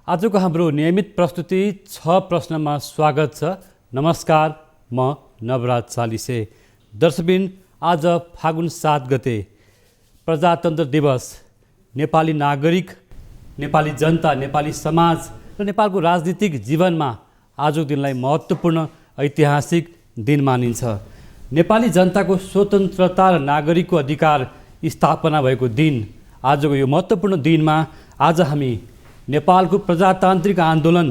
आजको हाम्रो नियमित प्रस्तुति 6 प्रश्नमा स्वागत छ। नमस्कार, म नवराज चालिसे। दर्शकबिन, आज फागुन 7 गते प्रजातन्त्र दिवस। नेपाली नागरिक, नेपाली जनता, नेपाली समाज र नेपालको राजनीतिक जीवनमा आजको दिनलाई महत्त्वपूर्ण ऐतिहासिक दिन मानिन्छ। नेपाली जनताको स्वतन्त्रता र नागरिकको अधिकार स्थापना भएको दिन, आजको यो महत्त्वपूर्ण दिनमा आज हामी नेपालको प्रजातान्त्रिक आन्दोलन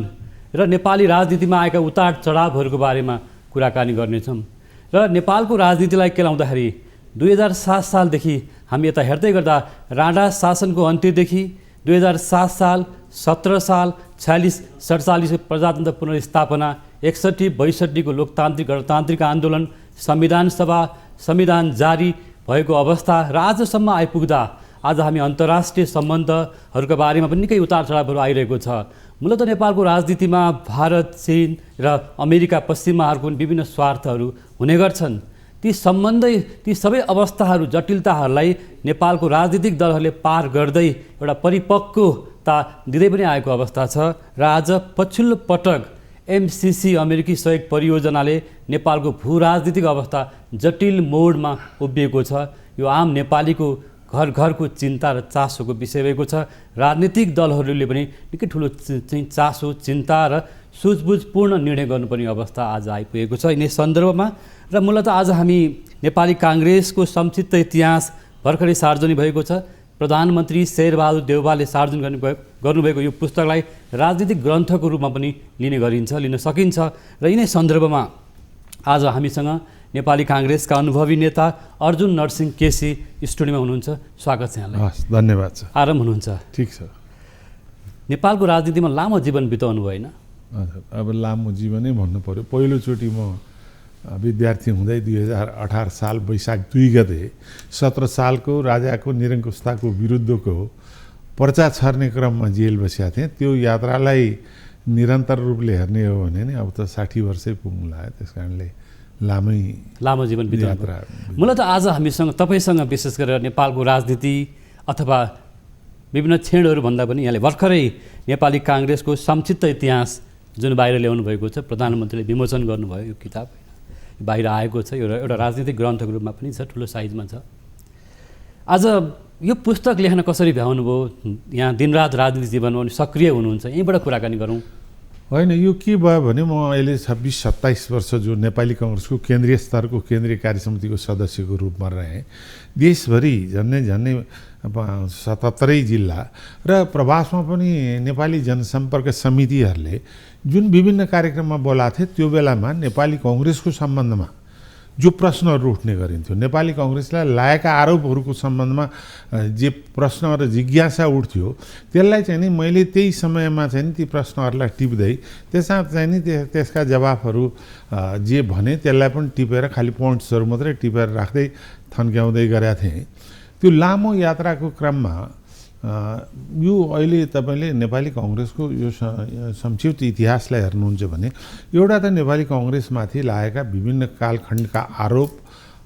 र नेपाली राजनीतिमा आएका उतार चढावहरूको बारेमा कुराकानी गर्नेछौँ। र नेपालको राजनीतिलाई केलाउँदाखेरि 2007 सालदेखि हामी यता हेर्दै गर्दा राणा शासनको अन्त्यदेखि 2007 साल, 17 साल, 46, 47 प्रजातन्त्र पुनर्स्थापना, 61, 62 को लोकतान्त्रिक गणतान्त्रिक आन्दोलन, संविधान सभा, संविधान जारी भएको अवस्था र आजसम्म आइपुग्दा आज हामी अन्तर्राष्ट्रिय सम्बन्धहरूका बारेमा पनि निकै उतार चढावहरू आइरहेको छ। मूलत नेपालको राजनीतिमा भारत, चीन र अमेरिका, पश्चिमाहरूको विभिन्न स्वार्थहरू हुने गर्छन्। ती सबै अवस्थाहरू, जटिलताहरूलाई नेपालको राजनीतिक दलहरूले पार गर्दै एउटा परिपक्वता दिँदै पनि आएको अवस्था छ। र आज पछिल्लो पटक MCC अमेरिकी सहयोग परियोजनाले नेपालको भू राजनीतिक अवस्था जटिल मोडमा उभिएको छ। यो आम नेपालीको घर घरको चिन्ता र चासोको विषय भएको छ। राजनीतिक दलहरूले पनि निकै ठुलो चासो, चिन्ता र सुझबुझपूर्ण निर्णय गर्नुपर्ने अवस्था आज आइपुगेको छ। यिनै सन्दर्भमा र मूलतः आज हामी नेपाली काङ्ग्रेसको संक्षिप्त इतिहास भर्खरै सार्वजनिक भएको छ। प्रधानमन्त्री शेरबहादुर देउवाले सार्वजनिक गर्नुभएको यो पुस्तकलाई राजनीतिक ग्रन्थको रूपमा पनि लिन सकिन्छ। र यिनै सन्दर्भमा आज हामीसँग नेपाली काङ्ग्रेसका अनुभवी नेता अर्जुन नरसिंह केसी स्टुडियोमा हुनुहुन्छ। स्वागत छ यहाँलाई। हस्, धन्यवाद छ। आराम हुनुहुन्छ? ठिक छ। नेपालको राजनीतिमा लामो जीवन बिताउनु भएन? अब लामो जीवनै भन्नु पर्यो। पहिलोचोटि म विद्यार्थी हुँदै 2018 साल वैशाख 2 गते 17 सालको राजाको निरङ्कुशताको विरुद्धको पर्चा छर्ने क्रममा जेल बसेका थिएँ। त्यो यात्रालाई निरन्तर रूपले हेर्ने हो भने नि अब त 60 वर्षै पुग्नु लाग्यो। त्यस कारणले लामो जीवन यात्रा। मूलतः आज हामीसँग, तपाईँसँग विशेष गरेर नेपालको राजनीति अथवा विभिन्न क्षणहरू भन्दा पनि यहाँले भर्खरै नेपाली काङ्ग्रेसको संक्षिप्त इतिहास जुन बाहिर ल्याउनु भएको छ, प्रधानमन्त्रीले विमोचन गर्नुभयो, यो किताब बाहिर आएको छ। एउटा राजनीतिक ग्रन्थको रूपमा पनि छ, ठुलो साइजमा छ। आज यो पुस्तक लेख्न कसरी भ्याउनुभयो? यहाँ दिनरात राजनीतिक जीवनमा पनि सक्रिय हुनुहुन्छ, यहीँबाट कुराकानी गरौँ। होइन, यो के भयो भने म अहिले 26-27 वर्ष जो नेपाली काङ्ग्रेसको केन्द्रीय स्तरको केन्द्रीय कार्यसमितिको सदस्यको रूपमा रहेँ। देशभरि झन्डै 77 जिल्ला र प्रवासमा पनि नेपाली जनसम्पर्क समितिहरूले जुन विभिन्न कार्यक्रममा बोलाएको थिए, त्यो बेलामा नेपाली काङ्ग्रेसको सम्बन्धमा जो प्रश्नहरू उठ्ने गरिन्थ्यो, नेपाली काङ्ग्रेसलाई लागेका आरोपहरूको सम्बन्धमा जे प्रश्न र जिज्ञासा उठ्थ्यो, त्यसलाई चाहिँ नि मैले त्यही समयमा चाहिँ नि ती प्रश्नहरूलाई टिप्दै त्यसमा चाहिँ नि त्यसका जवाफहरू जे भने त्यसलाई पनि टिपेर खालि पोइन्ट्सहरू मात्रै टिपेर राख्दै थन्क्याउँदै गरेका थिएँ। त्यो लामो यात्राको क्रममा यो अहिले तपाईँले नेपाली काङ्ग्रेसको यो संक्षिप्त इतिहासलाई हेर्नुहुन्छ भने एउटा त नेपाली काङ्ग्रेसमाथि लागेका विभिन्न कालखण्डका आरोप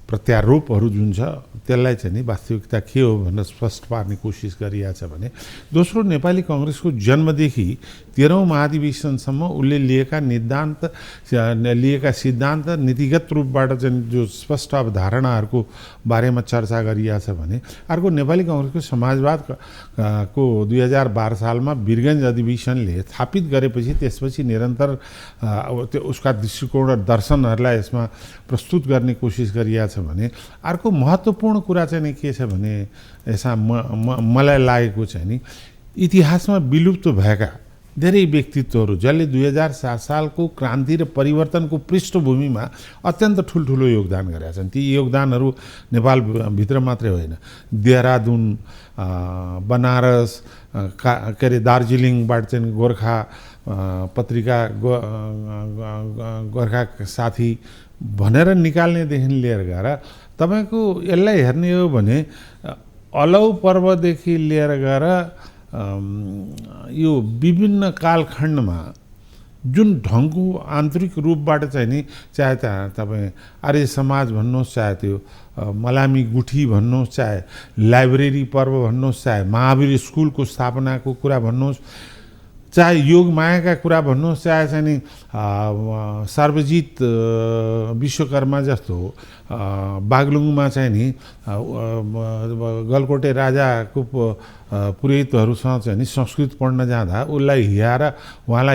प्रत्यारोपहरू जुन छ त्यसलाई चाहिँ नि वास्तविकता के हो भनेर स्पष्ट पार्ने कोसिस गरिएको छ भने, दोस्रो नेपाली काङ्ग्रेसको जन्मदेखि 13औं महाधिवेशनसम्म उसले लिएका सिद्धान्त नीतिगत रूपबाट चाहिँ जो स्पष्ट अवधारणाहरूको बारेमा चर्चा गरिएको छ भने, अर्को नेपाली काङ्ग्रेसको समाजवाद को 2012 सालमा वीरगञ्ज अधिवेशनले स्थापित गरेपछि त्यसपछि निरन्तर उसका दृष्टिकोण र दर्शनहरूलाई यसमा प्रस्तुत गर्ने कोसिस गरिएको छ भने, अर्को महत्त्वपूर्ण कुरा चाहिँ नि के छ भने, यसमा मलाई लागेको चाहिँ नि इतिहासमा विलुप्त भएका धेरै व्यक्तित्वहरू जसले 2007 सालको क्रान्ति र परिवर्तनको पृष्ठभूमिमा अत्यन्त ठुल्ठुलो योगदान गरेका छन्। ती योगदानहरू नेपालभित्र मात्रै होइन, देहरादुन, बनारस, के अरे दार्जिलिङबाट चाहिँ गोर्खा पत्रिका, गोर्खा साथी भनेर निकाल्नेदेखि लिएर गएर तपाईँको यसलाई हेर्ने हो भने अलौ पर्वदेखि लिएर गएर यो विभिन्न कालखण्डमा जुन ढङ्गको आन्तरिक रूपबाट चाहिँ नि, चाहे तपाईँ आर्य समाज भन्नुहोस्, चाहे त्यो मलामी गुठी भन्नुहोस्, चाहे लाइब्रेरी पर्व भन्नुहोस्, चाहे महावीर स्कुलको स्थापनाको कुरा भन्नुहोस्, चाहे योग मायाका कुरा भन्नुहोस्, चाहे चाहिँ नि सार्वजित विश्वकर्मा जस्तो बागलुङमा चाहिँ नि गलकोटे राजाको पुरोहितहरूसँग चाहिँ नि संस्कृत पढ्न जाँदा उहाँलाई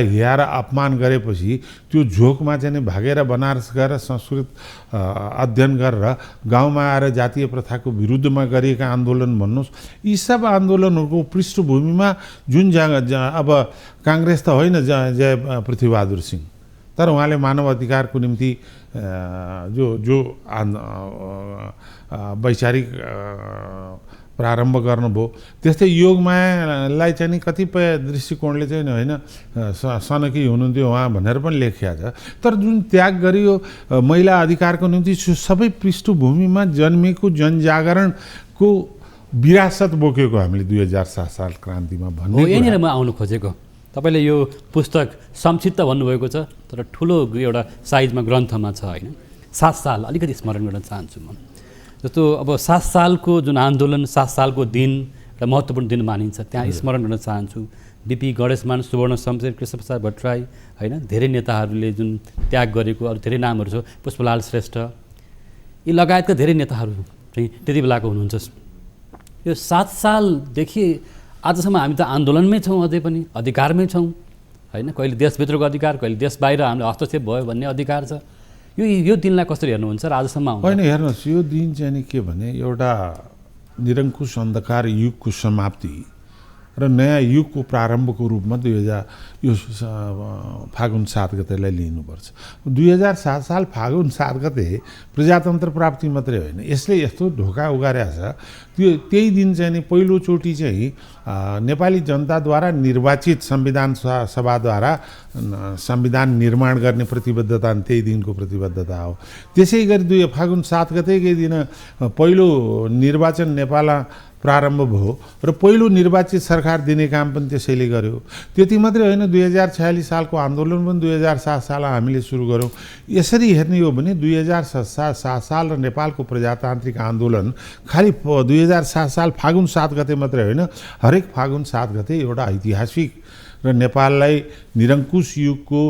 हियाएर अपमान गरेपछि त्यो झोकमा चाहिँ नि भागेर बनारस गएर संस्कृत अध्ययन गरेर गाउँमा आएर जातीय प्रथाको विरुद्धमा गरिएका आन्दोलन भन्नुहोस्, यी सब आन्दोलनहरूको पृष्ठभूमिमा जुन अब काङ्ग्रेस त होइन जय पृथ्वीबहादुर सिंह, तर उहाँले मानव अधिकारको निम्ति जो वैचारिक प्रारम्भ गर्नुभयो, त्यस्तै योगमायालाई चाहिँ नि कतिपय दृष्टिकोणले चाहिँ होइन सनकी हुनुहुन्थ्यो उहाँ भनेर पनि लेखिया छ। तर जुन त्याग गरियो महिला अधिकारको निम्ति, सबै पृष्ठभूमिमा जन्मेको जनजागरणको विरासत बोकेको हामीले 2007 साल क्रान्तिमा भन्ने हो। यहीँनिर म आउनु खोजेको, तपाईँले यो पुस्तक संक्षिप्त भन्नुभएको छ तर ठुलो एउटा साइजमा ग्रन्थमा छ होइन। 7 साल अलिकति स्मरण गर्न चाहन्छु म। जस्तो अब 7 सालको जुन आन्दोलन, 7 सालको दिन एउटा महत्त्वपूर्ण दिन मानिन्छ, त्यहाँ स्मरण गर्न चाहन्छु। बिपी गणेशमान, सुवर्ण शमशेर, कृष्णप्रसाद भट्टराई होइन, धेरै नेताहरूले जुन त्याग गरेको अरू धेरै नामहरू छ, पुष्पलाल श्रेष्ठ, यी लगायतका धेरै नेताहरू चाहिँ त्यति बेलाको हुनुहुन्छ। यो 7 सालदेखि आजसम्म हामी त आन्दोलनमै छौँ, अझै पनि अधिकारमै छौँ होइन। कहिले देशभित्रको अधिकार, कहिले देश बाहिर हामीले हस्तक्षेप भयो भन्ने अधिकार छ। यो दिनलाई कसरी हेर्नुहुन्छ र आजसम्म होइन? हेर्नुहोस्, यो दिन चाहिँ नि के भने एउटा निरङ्कुश अन्धकार युगको समाप्ति र नयाँ युगको प्रारम्भको रूपमा यो फागुन 7 गतेलाई लिनुपर्छ। 2007 साल फागुन 7 गते प्रजातन्त्र प्राप्ति मात्रै होइन, यसले यस्तो ढोका उगारेको छ। त्यही दिन चाहिँ नि पहिलोचोटि चाहिँ नेपाली जनताद्वारा निर्वाचित संविधान सभाद्वारा संविधान निर्माण गर्ने प्रतिबद्धता, त्यही दिनको प्रतिबद्धता हो। त्यसै गरी फागुन 7 गतेकै दिन पहिलो निर्वाचन नेपालमा प्रारम्भ भयो र पहिलो निर्वाचित सरकार दिने काम पनि त्यसैले गर्यो। त्यति मात्रै होइन, 2046 सालको आन्दोलन पनि 2007 सालमा हामीले सुरु गऱ्यौँ। यसरी हेर्ने हो भने 2007 साल र नेपालको प्रजातान्त्रिक आन्दोलन खालि 2007 साल फागुन 7 गते मात्रै होइन, हरेक फागुन 7 गते एउटा ऐतिहासिक र नेपाललाई निरङ्कुश युगको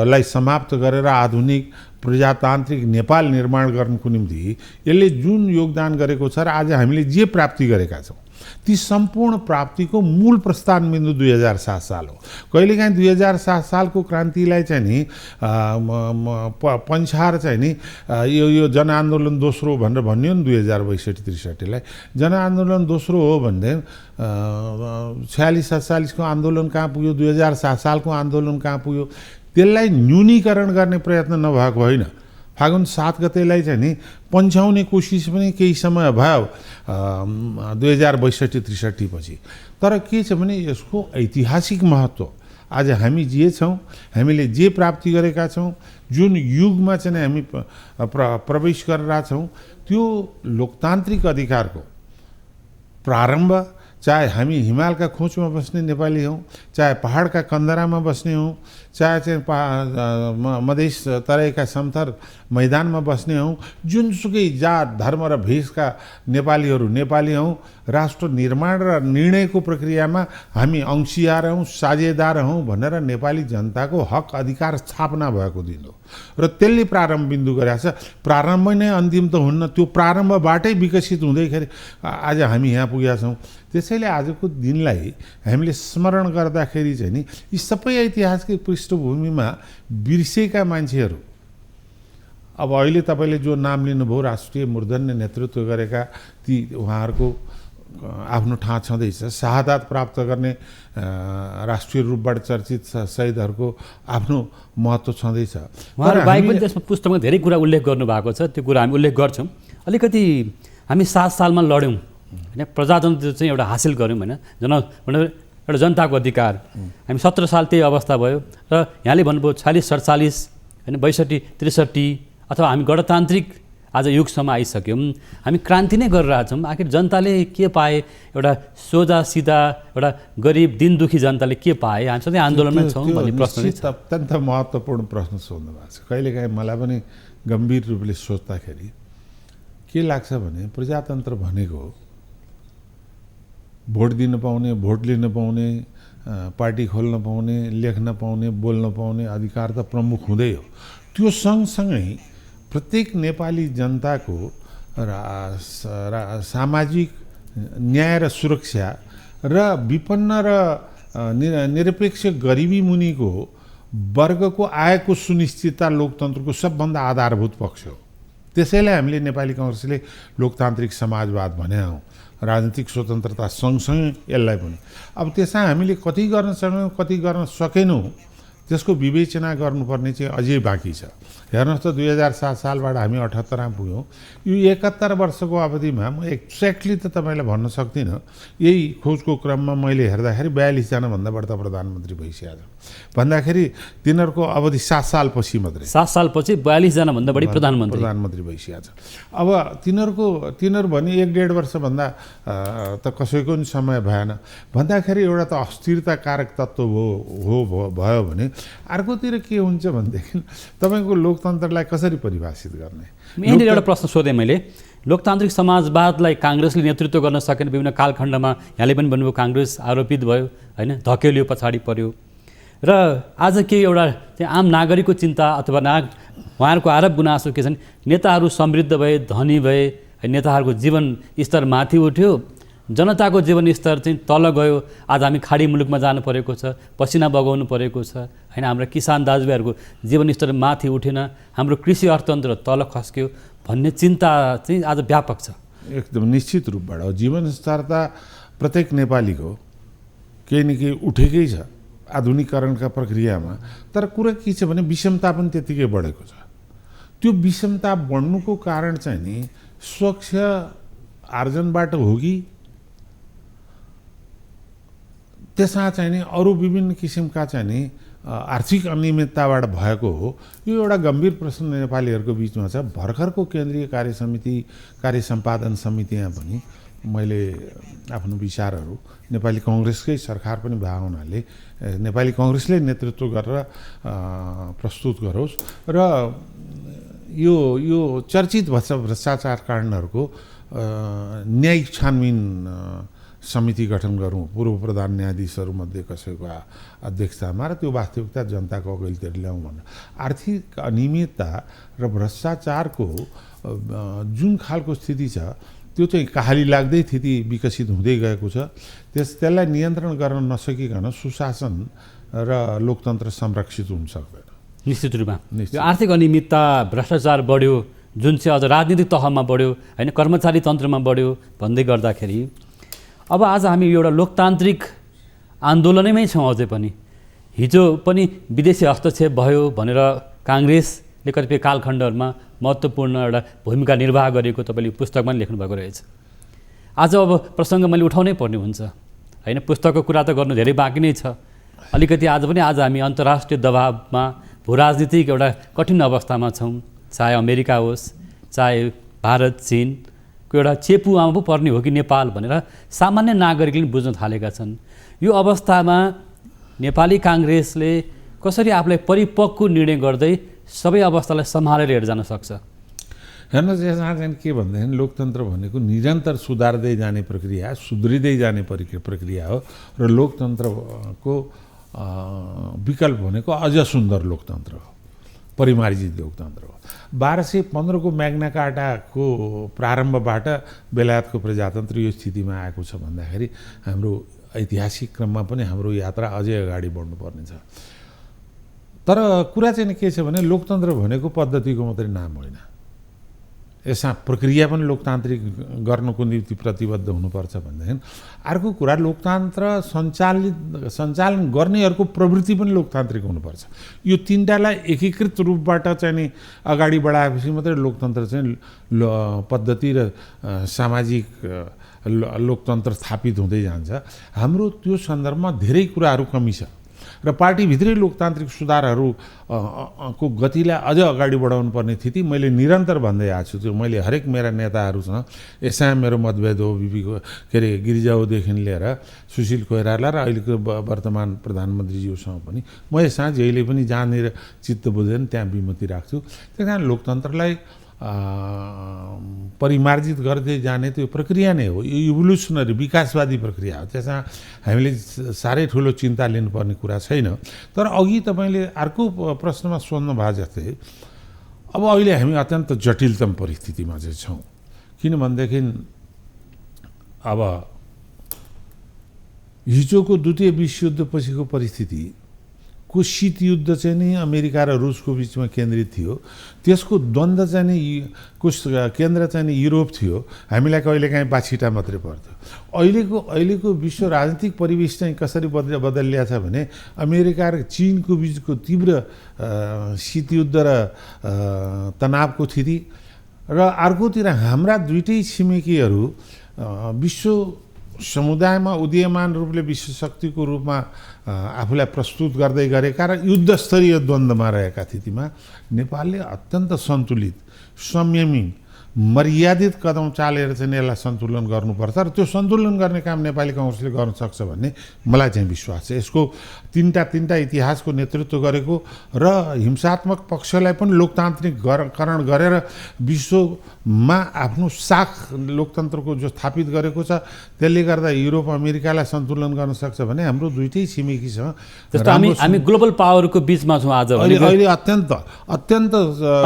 लाई समाप्त गरेर आधुनिक प्रजातान्त्रिक नेपाल निर्माण गर्नको निम्ति यसले जुन योगदान गरेको छ र आज हामीले जे प्राप्ति गरेका छौँ, ती सम्पूर्ण प्राप्तिको मूल प्रस्थान बिन्दु 2007 साल हो। कहिलेकाहीँ 2007 सालको क्रान्तिलाई चाहिँ नि पन्छाएर चाहिँ नि यो जनआन्दोलन दोस्रो भनेर भन्यो नि 2062-63लाई। जनआन्दोलन दोस्रो हो भन्दै 46-47 को आन्दोलन कहाँ पुग्यो, 2007 सालको आन्दोलन कहाँ पुग्यो, त्यसलाई न्यूनीकरण गर्ने प्रयत्न नभएको होइन। फागुन 7 गतेलाई चाहिँ नि पन्छाउने कोसिस पनि केही समय भयो 2062-63 पछि। तर के छ भने यसको ऐतिहासिक महत्त्व, आज हामी जे छौँ, हामीले जे प्राप्ति गरेका छौँ, जुन युगमा चाहिँ हामी प्रवेश गरेका छौँ, त्यो लोकतान्त्रिक अधिकारको प्रारम्भ, चाहे हामी हिमालका खोजमा बस्ने नेपाली हौँ, चाहे पहाडका कन्दरामा बस्ने हौँ, चाहे चाहिँ मधेस तराईका समथर मैदानमा बस्ने हौँ, जुनसुकै जात धर्म र भेषका नेपालीहरू नेपाली हौँ, राष्ट्र निर्माण र निर्णयको प्रक्रियामा हामी अंशिदार हौँ, साझेदार हौँ भनेर नेपाली जनताको हक अधिकार स्थापना भएको दिन हो र त्यसले प्रारम्भ बिन्दु गरेको छ। प्रारम्भ नै अन्तिम त हुन्न, त्यो प्रारम्भबाटै विकसित हुँदैखेरि आज हामी यहाँ पुगेका छौँ। त्यसैले आजको दिनलाई हामीले स्मरण गर्दाखेरि चाहिँ नि यी सबै ऐतिहासिक पृष्ठभूमिमा बिर्सेका मान्छेहरू, अब अहिले तपाईँले जो नाम लिनुभयो राष्ट्रिय मूर्धन्य नेतृत्व गरेका ती उहाँहरूको आफ्नो ठाउँ छँदैछ। शहादत प्राप्त गर्ने राष्ट्रिय रूपबाट चर्चित शहीदहरूको आफ्नो महत्त्व छँदैछ। उहाँहरू बाहेक पनि त्यसमा पुस्तकमा धेरै कुरा उल्लेख गर्नुभएको छ, त्यो कुरा हामी उल्लेख गर्छौँ। अलिकति हामी 7 सालमा लड्यौँ होइन, प्रजातन्त्र चाहिँ एउटा हासिल गऱ्यौँ होइन, एउटा जनताको अधिकार। हामी 17 साल त्यही अवस्था भयो र यहाँले भन्नुभयो 46-47 होइन, 62-63 अथवा हामी गणतान्त्रिक आज युगसम्म आइसक्यौँ। हामी क्रान्ति नै गरिरहेछौँ। आखिर जनताले के पाए? एउटा सोझा सिधा एउटा गरिब दिन दुखी जनताले के पाए? हामी सधैँ आन्दोलनमै छौँ भन्ने प्रश्न छ। अत्यन्त महत्त्वपूर्ण प्रश्न सोध्नु भएको छ। कहिलेकाहीँ मलाई पनि गम्भीर रूपले सोच्दाखेरि के लाग्छ भने प्रजातन्त्र भनेको भोट दिन पाउने, भोट लिन पाउने, पार्टी खोल्न पाउने, लेख्न पाउने, बोल्न पाउने अधिकार त प्रमुख हुँदै हो। त्यो सँगसँगै प्रत्येक नेपाली जनताको सामाजिक न्याय र सुरक्षा र विपन्न र निरपेक्ष गरिबी मुनिको वर्गको आयको सुनिश्चितता लोकतन्त्रको सबभन्दा आधारभूत पक्ष हो। त्यसैले हामीले नेपाली काङ्ग्रेसले लोकतान्त्रिक समाजवाद भने हौँ। राजनीतिक स्वतन्त्रता सँगसँगै यसलाई पनि अब त्यसमा हामीले कति गर्न सक्यौँ कति गर्न सकेनौँ त्यसको विवेचना गर्नुपर्ने चाहिँ अझै बाँकी छ। हेर्नुहोस् त 2007 सालबाट हामी 78मा पुग्यौँ। यो 71 वर्षको अवधिमा म एक्ज्याक्टली त तपाईँलाई भन्न सक्दिनँ। यही खोजको क्रममा मैले हेर्दाखेरि 42 जनाभन्दा बढ्ता प्रधानमन्त्री भइसकेको छ भन्दाखेरि तिनीहरूको अवधि 7 सालपछि मात्रै 7 सालपछि 42 जनाभन्दा बढी प्रधानमन्त्री भइसकेको छ। अब तिनीहरू भने 1-1.5 वर्षभन्दा त कसैको पनि समय भएन भन्दाखेरि एउटा त अस्थिरताकारक तत्त्व भयो भने अर्कोतिर के हुन्छ भनेदेखि तपाईँको लोकतन्त्रलाई कसरी परिभाषित गर्ने। यहाँनिर एउटा प्रश्न सोधेँ मैले। लोकतान्त्रिक समाजवादलाई काङ्ग्रेसले नेतृत्व गर्न सकेन विभिन्न कालखण्डमा। यहाँले पनि भन्नुभयो काङ्ग्रेस आरोपित भयो होइन, धकेलियो, पछाडि पर्यो र आज के एउटा चाहिँ आम नागरिकको चिन्ता अथवा उहाँहरूको आरोप गुनासो के छन्, नेताहरू समृद्ध भए, धनी भए, नेताहरूको जीवन स्तर माथि उठ्यो, जनताको जीवन स्तर चाहिँ तल गयो। आज हामी खाडी मुलुकमा जानु परेको छ, पसिना बगाउनु परेको छ होइन, हाम्रो किसान दाजुभाइहरूको जीवन स्तर माथि उठेन, हाम्रो कृषि अर्थतन्त्र तल खस्क्यो भन्ने चिन्ता चाहिँ आज व्यापक छ। एकदम निश्चित रूपबाट जीवनस्तर त प्रत्येक नेपालीको केही न केही उठेकै छ आधुनिकीकरणका प्रक्रियामा। तर कुरा के छ भने विषमता पनि त्यतिकै बढेको छ। त्यो विषमता बढ्नुको कारण चाहिँ नि स्वच्छ आर्जनबाट हो कि त्यसमा चाहिँ नि अरू विभिन्न किसिमका चाहिँ नि आर्थिक अनियमितताबाट भएको हो। यो एउटा गम्भीर प्रश्न नेपालीहरूको बिचमा छ। भर्खरको केन्द्रीय कार्य समिति, कार्य सम्पादन समितिमा पनि मैले आफ्नो विचारहरू नेपाली काङ्ग्रेसकै सरकार पनि भएको हुनाले नेपाली काङ्ग्रेसले नेतृत्व गरेर प्रस्तुत गरोस् र यो चर्चित भ्रष्टाचार काण्डहरूको न्यायिक छानबिन समिति गठन गरौँ पूर्व प्रधान न्यायाधीशहरूमध्ये कसैको अध्यक्षतामा, र त्यो वास्तविकता जनताको अगाडितिर ल्याउँ भनेर। आर्थिक अनियमितता र भ्रष्टाचारको जुन खालको स्थिति छ त्यो चाहिँ कहाली लाग्दै स्थिति विकसित हुँदै गएको छ। त्यसलाई नियन्त्रण गर्न नसकिकन सुशासन र लोकतन्त्र संरक्षित हुन सक्दैन। निश्चित रूपमा यो आर्थिक अनियमितता, भ्रष्टाचार बढ्यो जुन चाहिँ अझ राजनीतिक तहमा बढ्यो होइन, कर्मचारी तन्त्रमा बढ्यो भन्दै गर्दाखेरि अब आज हामी एउटा लोकतान्त्रिक आन्दोलनमै छौँ। अझै पनि हिजो पनि विदेशी हस्तक्षेप भयो भनेर काङ्ग्रेसले कतिपय कालखण्डहरूमा महत्त्वपूर्ण एउटा भूमिका निर्वाह गरेको तपाईँले पुस्तकमा पनि लेख्नुभएको रहेछ। आज अब प्रसङ्ग मैले उठाउनै पर्ने हुन्छ होइन, पुस्तकको कुरा त गर्नु धेरै बाँकी नै छ। अलिकति आज हामी अन्तर्राष्ट्रिय दबावमा भूराजनीतिक एउटा कठिन अवस्थामा छौँ। चाहे अमेरिका होस्, चाहे भारत, चीनको एउटा चेपुमा पो पर्ने हो कि नेपाल भनेर सामान्य नागरिकले बुझ्न थालेका छन्। यो अवस्थामा नेपाली काङ्ग्रेसले कसरी आफूलाई परिपक्व निर्णय गर्दै सबै अवस्थालाई सम्हालेर हेरेर जान सक्छ? हेर्नुहोस्, यसमा चाहिँ के भन्दाखेरि लोकतन्त्र भनेको निरन्तर सुधार्दै जाने प्रक्रिया, सुध्रिँदै जाने प्रक्रिया हो र लोकतन्त्रको विकल्प भनेको अझ सुन्दर लोकतन्त्र हो, परिमार्जित लोकतन्त्र हो। 1215 को म्याग्ना कार्टाको प्रारम्भबाट बेलायतको प्रजातन्त्र यो स्थितिमा आएको छ भन्दाखेरि हाम्रो ऐतिहासिक क्रममा पनि हाम्रो यात्रा अझै अगाडि बढ्नुपर्ने छ। तर कुरा चाहिँ के छ भने लोकतन्त्र भनेको पद्धतिको मात्रै नाम होइन, यसमा प्रक्रिया पनि लोकतान्त्रिक गर्नको निम्ति प्रतिबद्ध हुनुपर्छ भनेदेखि अर्को कुरा लोकतन्त्र सञ्चालन गर्नेहरूको प्रवृत्ति पनि लोकतान्त्रिक हुनुपर्छ। यो तीनटालाई एकीकृत रूपबाट चाहिँ नि अगाडि बढाएपछि मात्रै लोकतन्त्र चाहिँ पद्धति र सामाजिक लोकतन्त्र स्थापित हुँदै जान्छ। हाम्रो त्यो सन्दर्भमा धेरै कुराहरू कमी छ र पार्टीभित्रै लोकतान्त्रिक सुधारहरू को गतिलाई अझ अगाडि बढाउनु पर्ने स्थिति मैले निरन्तर भन्दै आएको छु। त्यो मैले हरेक मेरा नेताहरूसँग यसमा मेरो मतभेद हो, गिरिजाऊदेखि लिएर सुशील कोइराला र अहिलेको वर्तमान प्रधानमन्त्रीज्यूसँग पनि म यसमा जहिले पनि जहाँनिर चित्त बुझ्दैन त्यहाँ विमति राख्छु। त्यही कारण लोकतन्त्रलाई परिमार्जित गर्दै जाने त्यो प्रक्रिया नै हो। यो इभोल्युसनरी विकासवादी प्रक्रिया हो। त्यसमा हामीले साह्रै ठुलो चिन्ता लिनुपर्ने कुरा छैन। तर अघि तपाईँले अर्को प्रश्नमा सोध्नु भएको जस्तै अब अहिले हामी अत्यन्त जटिलतम परिस्थितिमा चाहिँ छौँ। किनभनेदेखि अब हिजोको द्वितीय विश्वयुद्धपछिको परिस्थितिको शीतयुद्ध चाहिँ नि अमेरिका र रुसको बिचमा केन्द्रित थियो। त्यसको द्वन्द्व चाहिँ नि केन्द्र चाहिँ नि युरोप थियो। हामीलाई कहिलेकाहीँ बाछिटा मात्रै पर्थ्यो। अहिलेको विश्व राजनीतिक परिवेश चाहिँ कसरी बदलिएको छ भने अमेरिका र चीनको बिचको तीव्र शीतयुद्ध र तनावको स्थिति र अर्कोतिर हाम्रा दुईटै छिमेकीहरू विश्व समुदायमा उदीयमान रूपले विश्व शक्तिको रूपमा आफूलाई प्रस्तुत गर्दै गरेका र युद्धस्तरीय द्वन्द्वमा रहेका स्थितिमा नेपालले अत्यन्त सन्तुलित, संयमी, मर्यादित कदम चालेर चाहिँ यसलाई सन्तुलन गर्नुपर्छ र त्यो सन्तुलन गर्ने काम नेपाली कांग्रेसले गर्न सक्छ भन्ने मलाई चाहिँ विश्वास छ। यसको तीनटा इतिहासको नेतृत्व गरेको र हिंसात्मक पक्षलाई पनि लोकतान्त्रिककरण गरेर विश्वमा आफ्नो साख लोकतन्त्रको जो स्थापित गरेको छ, त्यसले गर्दा युरोप अमेरिकालाई सन्तुलन गर्न सक्छ भने हाम्रो दुईटै छिमेकीसँग जस्तो हामी ग्लोबल पावरको बिचमा छौँ आज। अहिले अत्यन्त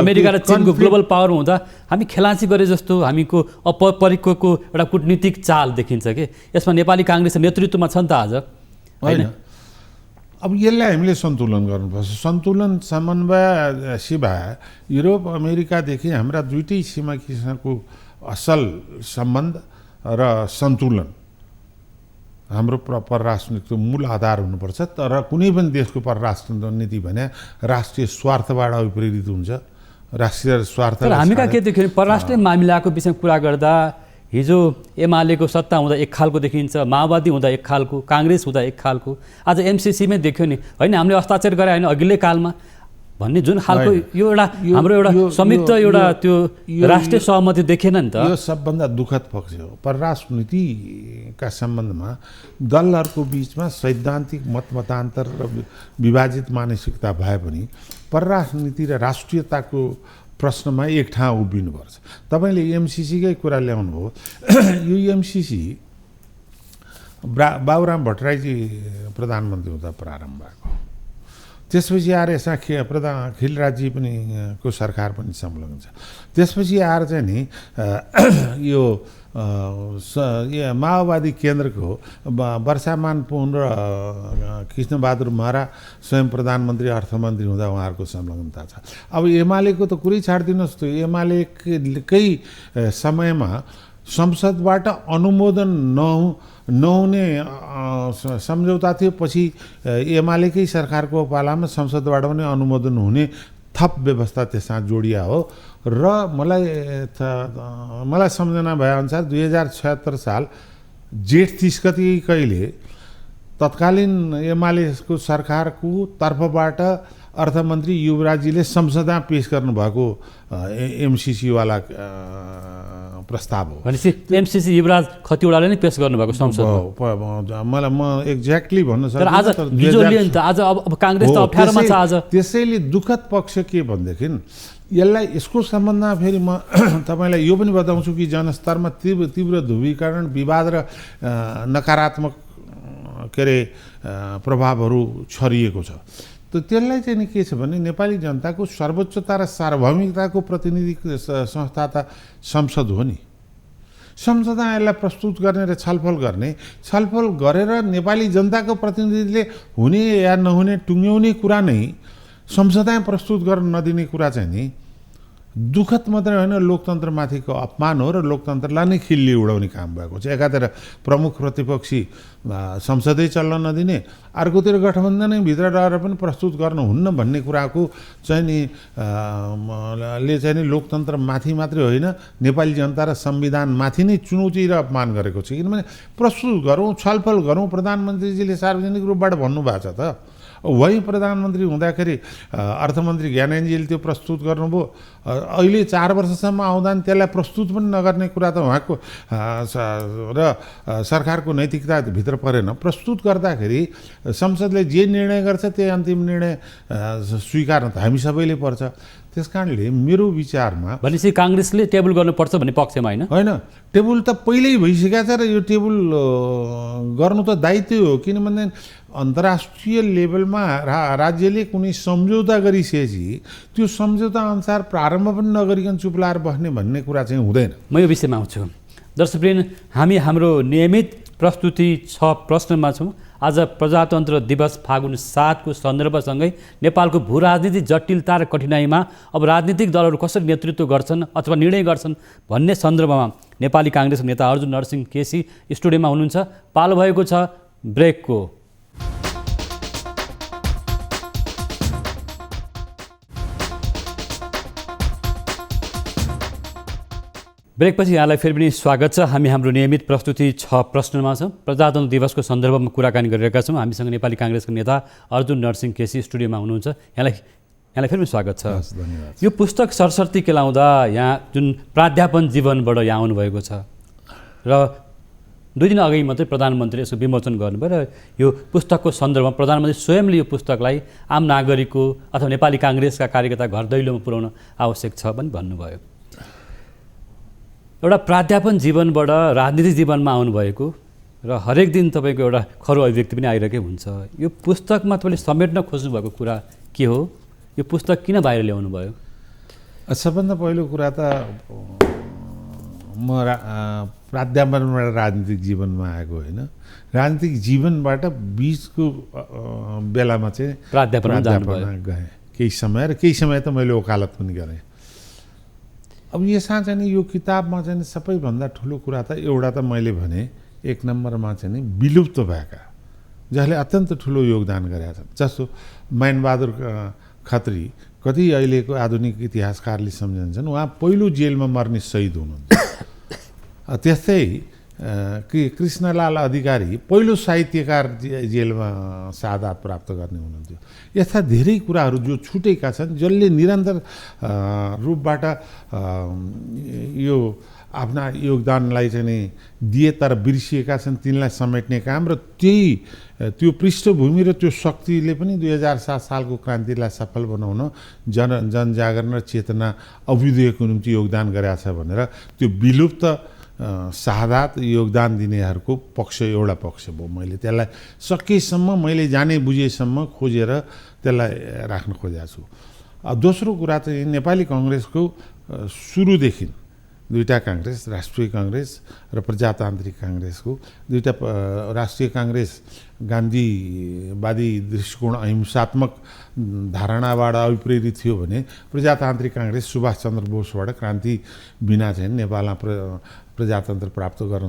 अमेरिका र चीनको ग्लोबल पावर हुँदा हामी खेलाँची गरे जस्तो हामीको अपरिपक्वको एउटा कूटनीतिक चाल देखिन्छ कि यसमा नेपाली कांग्रेस नेतृत्वमा छ नि त आज, होइन? अब यसलाई हामीले सन्तुलन गर्नुपर्छ। सन्तुलन समन्वय सिवाय युरोप अमेरिकादेखि हाम्रा दुईटै छिमेकीसँगको असल सम्बन्ध र सन्तुलन हाम्रो परराष्ट्र नीतिको मूल आधार हुनुपर्छ। तर कुनै पनि देशको परराष्ट्र नीति भने राष्ट्रिय स्वार्थबाट प्रेरित हुन्छ। राष्ट्रिय स्वार्थ तर हामी कहाँ के देख्यौँ परराष्ट्र मामिलाको विषयमा कुरा गर्दा हिजो एमालेको सत्ता हुँदा एक खालको देखिन्छ, माओवादी हुँदा एक खालको, कांग्रेस हुँदा एक खालको, आज एमसीसीमै देख्यो नि, होइन हामीले हस्ताक्षर गरे होइन अघिल्लै कालमा भन्ने जुन खालको यो एउटा हाम्रो एउटा संयुक्त एउटा त्यो राष्ट्रिय सहमति देखेन नि त। यो सबभन्दा दुःखद पक्ष हो। परराष्ट्र नीतिका सम्बन्धमा दलहरूको बिचमा सैद्धान्तिक मतमतान्तर र विभाजित मानसिकता भए पनि परराष्ट्र नीति र राष्ट्रियताको प्रश्नमा एक ठाउँ उभिनुपर्छ। तपाईँले एमसीसीकै कुरा ल्याउनु हो। यो एमसीसी बाबुराम भट्टराईजी प्रधानमन्त्री हुँदा प्रारम्भ भएको, त्यसपछि आएर यसमा खिलराजी पनि को सरकार पनि संलग्न छ। त्यसपछि आएर चाहिँ नि यो माओवादी केन्द्रको वर्षामान पुन र कृष्णबहादुर महरा स्वयं प्रधानमन्त्री अर्थमन्त्री हुँदा उहाँहरूको संलग्नता छ। अब एमालेको त कुरै छाडिदिनुहोस्, त्यो एमालेकै समयमा संसदबाट अनुमोदन नहुने सम्झौता थियो। पछि एमालेकै सरकारको पालामा संसदबाट पनि अनुमोदन हुने थप व्यवस्था त्यसमा जोडिया हो। र मलाई सम्झना भएअनुसार 2076 साल जेठ 30 गति कहिले तत्कालीन एमालेको सरकारको तर्फबाट अर्थमन्त्री युवराजीले संसदमा पेश गर्नुभएको एमसीसीवाला प्रस्ताव हो। भनेपछि एमसीसी युवराज खतिवडाले नै पेश गर्नुभएको संसदमा। म एक्ज्याक्टली भन्न सक्दिनँ। आज अब कांग्रेस त अप्ठ्यारोमा छ आज। त्यसैले दुःखद पक्ष के भनेदेखि यसलाई यसको सम्बन्धमा फेरि म तपाईँलाई यो पनि बताउँछु कि जनस्तरमा तीव्र ध्रुवीकरण, विवाद र नकारात्मक प्रभावहरू छरिएको छ। त त्यसलाई चाहिँ नि के छ भने नेपाली जनताको सर्वोच्चता र सार्वभौमिकताको प्रतिनिधि संस्था त संसद हो नि। संसदमा यसलाई प्रस्तुत गर्ने र छलफल गरेर नेपाली जनताको प्रतिनिधिले हुने या नहुने टुङ्ग्याउने कुरा नै संसदमा प्रस्तुत गर्न नदिने कुरा चाहिँ नि दुःखद मात्रै होइन, लोकतन्त्रमाथिको अपमान हो र लोकतन्त्रलाई नै खिल्ली उडाउने काम भएको छ। एकातिर प्रमुख प्रतिपक्षी संसदै चल्न नदिने, अर्कोतिर गठबन्धनै भित्र रहेर पनि प्रस्तुत गर्नुहुन्न भन्ने कुराको चाहिँ नि लोकतन्त्रमाथि मात्रै होइन नेपाली जनता र संविधानमाथि नै चुनौती र अपमान गरेको छ। किनभने प्रस्तुत गरौँ, छलफल गरौँ, प्रधानमन्त्रीजीले सार्वजनिक रूपबाट भन्नुभएको छ त। वही प्रधानमन्त्री हुँदाखेरि अर्थमन्त्री ज्ञानेन्द्रजीले त्यो प्रस्तुत गर्नुभयो। अहिले 4 वर्षसम्म आउँदा नि त्यसलाई प्रस्तुत पनि नगर्ने कुरा त उहाँको र सरकारको नैतिकताभित्र परेन। प्रस्तुत गर्दाखेरि संसदले जे निर्णय गर्छ त्यही अन्तिम निर्णय स्वीकार्न त हामी सबैले पर्छ। त्यस कारणले मेरो विचारमा भनेपछि काङ्ग्रेसले टेबल गर्नुपर्छ भन्ने पक्षमा होइन, टेबल त पहिल्यै भइसकेको छ र यो टेबल गर्नु त दायित्व हो। किनभने अन्तर्राष्ट्रिय लेभलमा राज्यले कुनै सम्झौता गरिसकेपछि त्यो सम्झौता अनुसार प्रारम्भ पनि नगरिकन चुप लाएर बस्ने भन्ने कुरा चाहिँ हुँदैन। म यो विषयमा आउँछु। दर्शकवृन्द, हामी हाम्रो नियमित प्रस्तुति 6 प्रश्नमा छौँ। आज प्रजातन्त्र दिवस फागुन 7 को सन्दर्भसँगै नेपालको भू राजनीतिक जटिलता र कठिनाइमा अब राजनीतिक दलहरू कसरी नेतृत्व गर्छन् अथवा निर्णय गर्छन् भन्ने सन्दर्भमा नेपाली काङ्ग्रेसको नेता अर्जुन नरसिंह केसी स्टुडियोमा हुनुहुन्छ। पालो भएको छ ब्रेकको। ब्रेकपछि यहाँलाई फेरि पनि स्वागत छ। हामी हाम्रो नियमित प्रस्तुति 6 प्रश्नमा छौँ। प्रजातन्त्र दिवसको सन्दर्भमा कुराकानी गरिरहेका छौँ। हामीसँग नेपाली काङ्ग्रेसको नेता अर्जुन नरसिंह केसी स्टुडियोमा हुनुहुन्छ। यहाँलाई फेरि पनि स्वागत छ। धन्यवाद। यो पुस्तक सरस्वती केलाउँदा यहाँ जुन प्राध्यापन जीवनबाट यहाँ आउनुभएको छ र 2 दिन अघि मात्रै प्रधानमन्त्रीले यसको विमोचन गर्नुभयो र यो पुस्तकको सन्दर्भमा प्रधानमन्त्री स्वयंले यो पुस्तकलाई आम नागरिकको अथवा नेपाली काङ्ग्रेसका कार्यकर्ता घर दैलोमा पुर्याउन आवश्यक छ पनि भन्नुभयो। एउटा प्राध्यापन जीवनबाट राजनीतिक जीवनमा आउनुभएको र हरेक दिन तपाईँको एउटा खरो अभिव्यक्ति पनि आइरहेकै हुन्छ। यो पुस्तकमा तपाईँले समेट्न खोज्नुभएको कुरा के हो? यो पुस्तक किन बाहिर ल्याउनु भयो? सबभन्दा पहिलो कुरा त म प्राध्यापनबाट राजनीतिक जीवनमा आएको होइन, राजनीतिक जीवनबाट बिचको बेलामा चाहिँ प्राध्यापन गएँ केही समय, र केही समय त मैले वकालत पनि गरेँ। अब यसमा चाहिँ नि यो किताबमा चाहिँ सबैभन्दा ठुलो कुरा त एउटा त मैले भने 1 नम्बरमा चाहिँ नि विलुप्त भएका जसले अत्यन्त ठुलो योगदान गरेका छन्, जस्तो माइनबहादुर खत्री कति अहिलेको आधुनिक इतिहासकारले सम्झन्छन्, उहाँ पहिलो जेलमा मर्ने शहीद हुनुहुन्थ्यो। त्यस्तै कि कृष्णलाल अधिकारी पहिलो साहित्यकार जेलमा शहादत प्राप्त गर्ने हुनुहुन्थ्यो। यस्ता धेरै कुराहरू जो छुटेका छन्, जसले निरन्तर रूपबाट यो आफ्ना योगदानलाई चाहिँ नि दिए तर बिर्सिएका छन्, तिनलाई समेट्ने काम र त्यो पृष्ठभूमि र त्यो शक्तिले पनि 2007 सालको क्रान्तिलाई सफल बनाउन जनजागरण र चेतना अभ्युदयको निम्ति योगदान गरेका छ भनेर त्यो विलुप्त शहादत योगदान दिनेहरूको एउटा पक्ष भयो। मैले त्यसलाई सकेसम्म मैले जाने बुझेसम्म खोजेर त्यसलाई राख्न खोजेको छु। दोस्रो कुरा चाहिँ नेपाली काङ्ग्रेसको सुरुदेखि 2टा काङ्ग्रेस, राष्ट्रिय काङ्ग्रेस र प्रजातान्त्रिक काङ्ग्रेसको 2टा राष्ट्रिय काङ्ग्रेस गान्धीवादी दृष्टिकोण अहिंसात्मक धारणाबाट अभिप्रेरित थियो भने प्रजातान्त्रिक काङ्ग्रेस सुभाषचन्द्र बोसबाट क्रान्ति बिना चाहिँ नेपालमा प्रजातन्त्र प्राप्त गर्न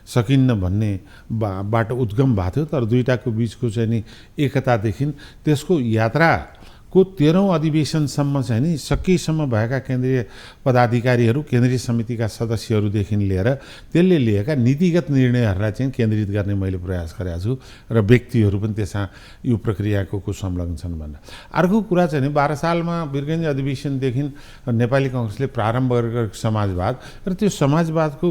सकिन्न भन्ने बाट उद्गम भएको थियो। तर 2टाको बिचको चाहिँ नि एकतादेखि त्यसको यात्राको 13औं अधिवेशनसम्म चाहिँ नि सकेसम्म भएका केन्द्रीय पदाधिकारीहरू, केन्द्रीय समितिका सदस्यहरूदेखि लिएर त्यसले लिएका नीतिगत निर्णयहरूलाई चाहिँ केन्द्रित गर्ने मैले प्रयास गरेको छु र व्यक्तिहरू पनि त्यसमा यो प्रक्रियाको संलग्न छन् भनेर। अर्को कुरा चाहिँ नि 12 सालमा वीरगञ्ज अधिवेशनदेखि नेपाली काङ्ग्रेसले प्रारम्भ गरेको समाजवाद र त्यो समाजवादको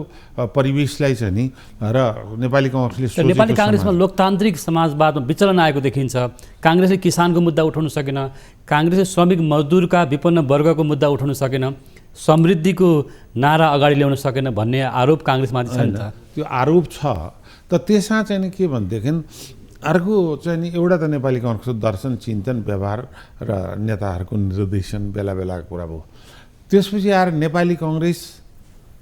परिवेशलाई चाहिँ नि र नेपाली काङ्ग्रेसमा लोकतान्त्रिक समाजवादमा विचलन आएको देखिन्छ। काङ्ग्रेसले किसानको मुद्दा उठाउन सकेन, काङ्ग्रेसले श्रमिक मजदुरका विपन्न वर्गको मुद्दा उठाउन सकेन, समृद्धिको नारा अगाडि ल्याउन सकेन भन्ने आरोप काङ्ग्रेसमाथि छ नि त। त्यो आरोप छ त। त्यसमा चाहिँ नि के भनेदेखि अर्को चाहिँ नि एउटा त नेपाली काङ्ग्रेसको दर्शन, चिन्तन, व्यवहार र नेताहरूको निर्देशन बेला बेलाको कुरा भयो। त्यसपछि आएर नेपाली काङ्ग्रेस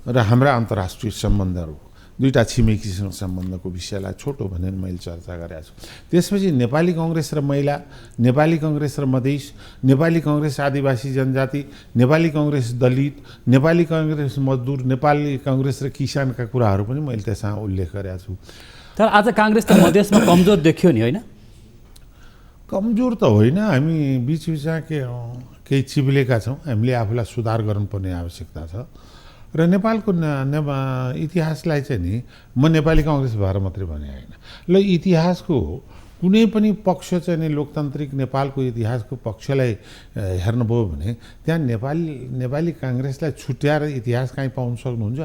र हाम्रा अन्तर्राष्ट्रिय सम्बन्धहरू, 2टा छिमेकीसँग सम्बन्धको विषयलाई छोटो भनेर मैले चर्चा गरेको छु। त्यसपछि नेपाली काङ्ग्रेस र महिला, नेपाली काङ्ग्रेस र मधेस, नेपाली काङ्ग्रेस आदिवासी जनजाति, नेपाली काङ्ग्रेस दलित, नेपाली काङ्ग्रेस मजदुर, नेपाली काङ्ग्रेस र किसानका कुराहरू पनि मैले त्यसमा उल्लेख गरेको छु। तर आज काङ्ग्रेस त मधेसमा कमजोर देखियो नि, होइन? कमजोर त होइन, हामी बिचबिचमा केही चिप्लेका छौँ। हामीले आफूलाई सुधार गर्नुपर्ने आवश्यकता छ र नेपालको इतिहासलाई चाहिँ नि म नेपाली काङ्ग्रेस भएर मात्रै भने होइन, ल इतिहासको कुनै पनि पक्ष चाहिँ नि लोकतान्त्रिक नेपालको इतिहासको पक्षलाई हेर्नुभयो भने त्यहाँ नेपाली काङ्ग्रेसलाई छुट्याएर इतिहास कहीँ पाउन सक्नुहुन्छ?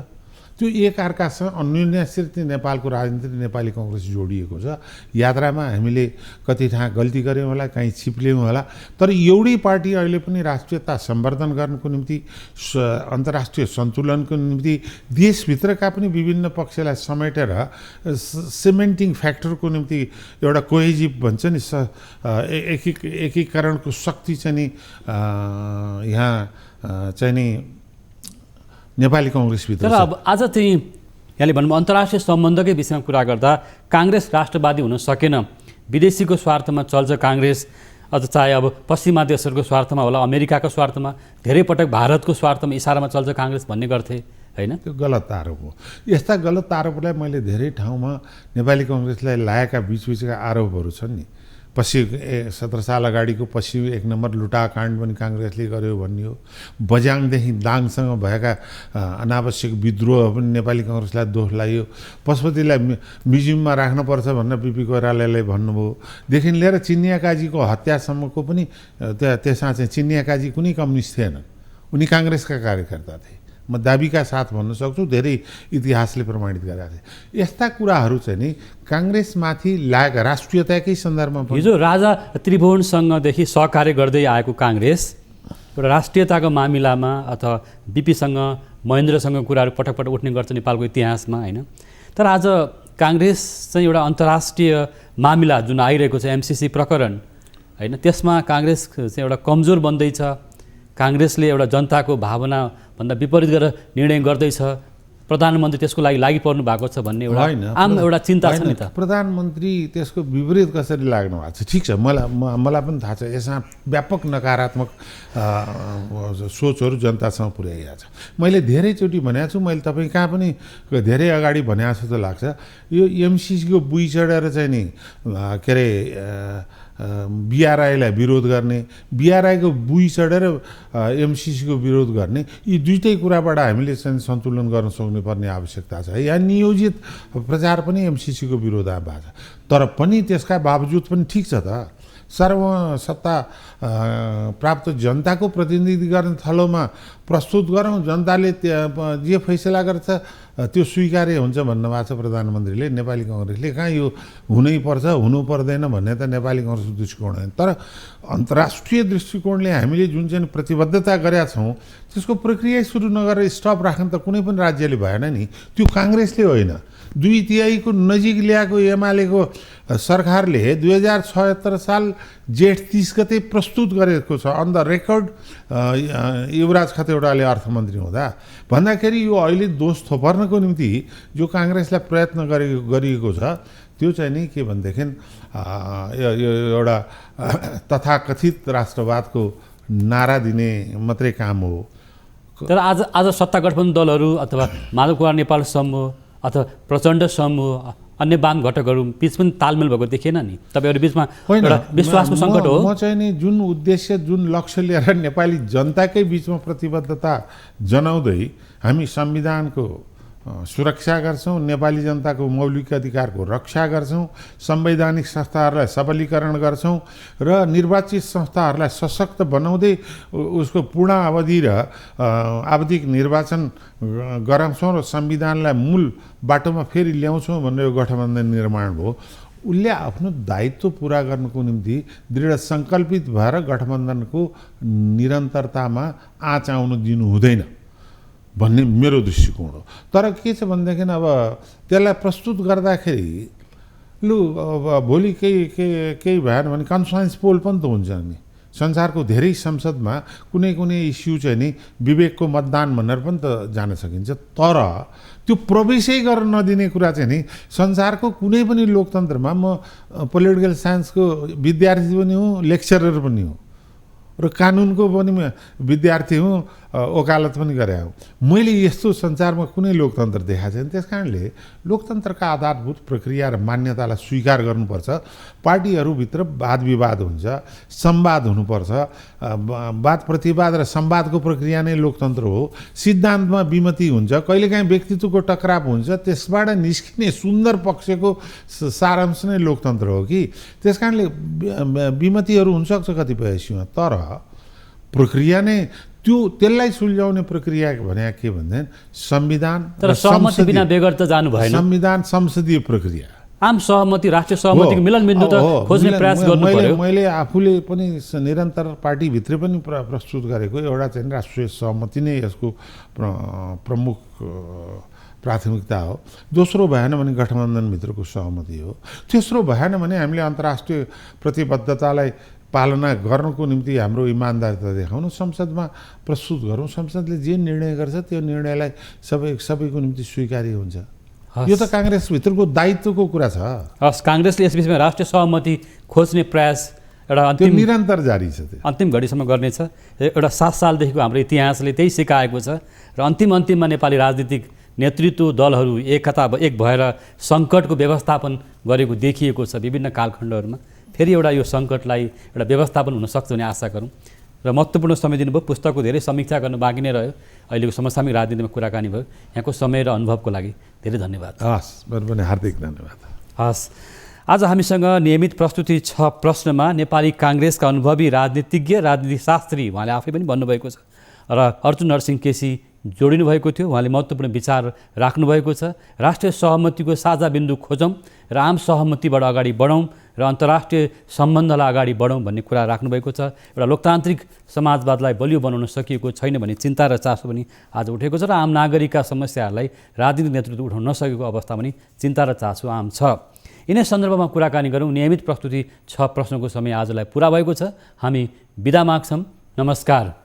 त्यो एक अर्कासँग अन्योन्याश्रित नेपालको राजनीति नेपाली काङ्ग्रेस जोडिएको छ। यात्रामा हामीले कति ठाउँ गल्ती गऱ्यौँ होला, कहीँ छिप्ल्यौँ होला, तर एउटै पार्टी अहिले पनि राष्ट्रियता सम्वर्धन गर्नको निम्ति, अन्तर्राष्ट्रिय सन्तुलनको निम्ति देशभित्रका पनि विभिन्न पक्षलाई समेटेर सिमेन्टिङ फ्याक्टरको निम्ति एउटा कोहेजिभ भन्छ नि एकीकरणको शक्ति चाहिँ नि यहाँ चाहिँ नि नेपाली काङ्ग्रेसभित्र। तर अब आज चाहिँ यहाँले भन्नुभयो अन्तर्राष्ट्रिय सम्बन्धकै विषयमा कुरा गर्दा काङ्ग्रेस राष्ट्रवादी हुन सकेन, विदेशीको स्वार्थमा चल्छ काङ्ग्रेस, अझ चाहे अब पश्चिमा देशहरूको स्वार्थमा होला, अमेरिकाको स्वार्थमा, धेरै पटक भारतको स्वार्थमा इसारामा चल्छ काङ्ग्रेस भन्ने गर्थे हैन? त्यो गलत आरोप हो। यस्ता गलत आरोपलाई मैले धेरै ठाउँमा नेपाली काङ्ग्रेसलाई लागेका बिचबिचका आरोपहरू छन् नि। 17 साल अगाडिको पछि 1 नम्बर लुटाकाण्ड पनि काङ्ग्रेसले गर्यो भन्ने हो। बझ्याङदेखि दाङसँग भएका अनावश्यक विद्रोह पनि नेपाली काङ्ग्रेसलाई दोष लाग्यो। पशुपतिलाई म्युजियममा राख्नुपर्छ भनेर बिपी कोइरालाले भन्नुभयो। देखि लिएर चिनिया काजीको हत्यासम्मको पनि त्यसमा चाहिँ चिनिया काजी कुनै कम्युनिस्ट थिएन, उनी काङ्ग्रेसका कार्यकर्ता थिए। म दाबीका साथ भन्न सक्छु, धेरै इतिहासले प्रमाणित गरेका थिए। यस्ता कुराहरू चाहिँ नि काङ्ग्रेसमाथि लागेका राष्ट्रियताकै सन्दर्भमा हिजो राजा त्रिभुवनसँगदेखि सहकार्य गर्दै आएको काङ्ग्रेस एउटा राष्ट्रियताको मामिलामा अथवा बिपीसँग महेन्द्रसँग कुराहरू पटक पटक उठ्ने गर्छ नेपालको इतिहासमा हैन? तर आज काङ्ग्रेस चाहिँ एउटा अन्तर्राष्ट्रिय मामिला जुन आइरहेको छ एमसिसी प्रकरण हैन, त्यसमा काङ्ग्रेस चाहिँ एउटा कमजोर बन्दैछ, काङ्ग्रेसले एउटा जनताको भावनाभन्दा विपरीत गरेर निर्णय गर्दैछ, प्रधानमन्त्री त्यसको लागि लागिपर्नु भएको छ भन्ने एउटा आम एउटा चिन्ता छ नि त। प्रधानमन्त्री त्यसको विपरीत कसरी लाग्नु भएको छ? ठिक छ, मलाई पनि थाहा छ यसमा व्यापक नकारात्मक सोचहरू जनतासँग पुर्याइएको छ। मैले धेरैचोटि भनेको छु, मैले तपाईँ कहाँ पनि धेरै अगाडि भनेको जस्तो लाग्छ। यो एमसिसीको बुई चढेर चाहिँ नि के अरे बिआरआईलाई विरोध गर्ने, बिआरआईको बुई चढेर एमसिसीको विरोध गर्ने, यी दुईटै कुराबाट हामीले चाहिँ सन्तुलन गर्न सक्नु पर्ने आवश्यकता छ। यहाँ नियोजित प्रचार पनि एमसिसीको विरोधमा भएको छ, तर पनि त्यसका बावजुद पनि ठिक छ त, सर्वसत्ता प्राप्त जनताको प्रतिनिधि गर्ने थलोमा प्रस्तुत गरौँ, जनताले जे फैसला गर्छ त्यो स्वीकार्य हुन्छ भन्नुभएको छ प्रधानमन्त्रीले। नेपाली काङ्ग्रेसले कहाँ यो हुनै पर्छ हुनु पर्दैन भन्ने त नेपाली काङ्ग्रेसको दृष्टिकोण होइन, तर अन्तर्राष्ट्रिय दृष्टिकोणले हामीले जुन चाहिँ प्रतिबद्धता गरेका छौँ त्यसको प्रक्रिया सुरु नगरेर स्टप राख्न त कुनै पनि राज्यले भएन नि। त्यो काङ्ग्रेसले होइन, 2/3 नजिक ल्याएको एमालेको सरकारले 2076 साल जेठ 30 गते प्रस्तुत गरेको छ अन द रेकर्ड। युवराज खतिवडाले अर्थमन्त्री हुँदा भन्दाखेरि यो अहिले दोष थोपर्नको निम्ति जो काङ्ग्रेसलाई प्रयत्न गरिएको छ त्यो चाहिँ नि के भनेदेखि यो एउटा तथाकथित राष्ट्रवादको नारा दिने मात्रै काम हो। तर आज सत्ता गठबन्धन दलहरू अथवा माधव कुमार नेपाल समूह अथवा प्रचण्ड समूह अन्य वाम घटकहरू बिच पनि तालमेल भएको देखिएन नि? तपाईँहरू बिचमा एउटा विश्वासको सङ्कट हो। म चाहिँ नि जुन उद्देश्य जुन लक्ष्य लिएर नेपाली जनताकै बिचमा प्रतिबद्धता जनाउँदै हामी संविधानको सुरक्षा गर्छौँ, नेपाली जनताको मौलिक अधिकारको रक्षा गर्छौँ, संवैधानिक संस्थाहरूलाई सबलीकरण गर्छौँ र निर्वाचित संस्थाहरूलाई सशक्त बनाउँदै उसको पूर्ण अवधि र आवधिक निर्वाचन गराउँछौँ र संविधानलाई मूल बाटोमा फेरि ल्याउँछौँ भनेर यो गठबन्धन निर्माण भयो। उसले आफ्नो दायित्व पुरा गर्नको निम्ति दृढ सङ्कल्पित भएर गठबन्धनको निरन्तरतामा आँच आउन दिनु हुँदैन भन्ने मेरो दृष्टिकोण हो। तर के छ भनेदेखि अब त्यसलाई प्रस्तुत गर्दाखेरि लु अब भोलि केही भएन भने कन्फरेन्स पोल पनि त हुन्छ नि। संसारको धेरै संसदमा कुनै इस्यु चाहिँ नि विवेकको मतदान भनेर पनि त जान सकिन्छ, तर त्यो प्रवेशै गर्न नदिने कुरा चाहिँ नि संसारको कुनै पनि लोकतन्त्रमा, म पोलिटिकल साइन्सको विद्यार्थी पनि हुँ, लेक्चरर पनि हुँ र कानुनको पनि विद्यार्थी हुँ, वकालत पनि गरे हौँ। मैले यस्तो संसारमा कुनै लोकतन्त्र देखाएको छैन। त्यस कारणले लोकतन्त्रका आधारभूत प्रक्रिया र मान्यतालाई स्वीकार गर्नुपर्छ। पार्टीहरूभित्र वाद विवाद हुन्छ, संवाद हुनुपर्छ। वाद प्रतिवाद र संवादको प्रक्रिया नै लोकतन्त्र हो। सिद्धान्तमा विमति हुन्छ, कहिलेकाहीँ व्यक्तित्वको टकराव हुन्छ, त्यसबाट निस्किने सुन्दर पक्षको सारांश नै लोकतन्त्र हो कि। त्यस कारणले विमतिहरू हुनसक्छ कतिपय इस्युमा, तर प्रक्रिया नै त्यसलाई सुल्झाउने प्रक्रिया भने के भन्दैन, संविधान तर सहमति बिना बेगर त जानु भएन। संविधान संसदीय प्रक्रिया, आम सहमति, राष्ट्रिय सहमतिको मिलनबिन्दु त खोज्ने प्रयास गर्नु पर्यो। मैले आफूले पनि निरन्तर पार्टीभित्र पनि प्रस्तुत गरेको एउटा चाहिँ राष्ट्रिय सहमति नै यसको प्रमुख प्राथमिकता हो। दोस्रो भएन भने गठबन्धनभित्रको सहमति हो। तेस्रो भएन भने हामीले अन्तर्राष्ट्रिय प्रतिबद्धतालाई पालना गर्नको निम्ति हाम्रो इमान्दारिता देखाउनु, संसदमा प्रस्तुत गरौँ। संसदले जे निर्णय गर्छ त्यो निर्णयलाई सबैको निम्ति स्वीकार्य हुन्छ। यो त काङ्ग्रेसभित्रको दायित्वको कुरा छ। हस्, काङ्ग्रेसले यस विषयमा राष्ट्रिय सहमति खोज्ने प्रयास एउटा त्यो निरन्तर जारी छ, त्यो अन्तिम घडीसम्म गर्नेछ। एउटा 7 सालदेखिको हाम्रो इतिहासले त्यही सिकाएको छ र अन्तिममा नेपाली राजनीतिक नेतृत्व दलहरू एक भएर सङ्कटको व्यवस्थापन गरेको देखिएको छ विभिन्न कालखण्डहरूमा। फेरि एउटा यो सङ्कटलाई एउटा व्यवस्थापन हुनसक्छ भन्ने आशा गरौँ। र महत्त्वपूर्ण समय दिनुभयो। पुस्तकको धेरै समीक्षा गर्न बाँकी नै रह्यो। अहिलेको समसामयिक राजनीतिमा कुराकानी भयो। यहाँको समय र अनुभवको लागि धेरै धन्यवाद। हस्, मेरो पनि हार्दिक धन्यवाद। हस्, आज हामीसँग नियमित प्रस्तुति 6 प्रश्नमा नेपाली काङ्ग्रेसका अनुभवी राजनीतिज्ञ, राजनीतिशास्त्री उहाँले आफै पनि भन्नुभएको छ र अर्जुन नरसिंह केसी जोडिनु भएको थियो। उहाँले महत्त्वपूर्ण विचार राख्नुभएको छ। राष्ट्रिय सहमतिको साझा बिन्दु खोजौँ र आम सहमतिबाट अगाडि बढौँ र अन्तर्राष्ट्रिय सम्बन्धलाई अगाडि बढौँ भन्ने कुरा राख्नुभएको छ। एउटा लोकतान्त्रिक समाजवादलाई बलियो बनाउन सकिएको छैन भन्ने चिन्ता र चासो पनि आज उठेको छ र आम नागरिकका समस्याहरूलाई राजनीतिक नेतृत्व उठाउन नसकेको अवस्था पनि चिन्ता र चासो आम छ। यिनै सन्दर्भमा कुराकानी गरौँ। नियमित प्रस्तुति 6 प्रश्नको समय आजलाई पुरा भएको छ। हामी बिदा माग्छौँ। नमस्कार।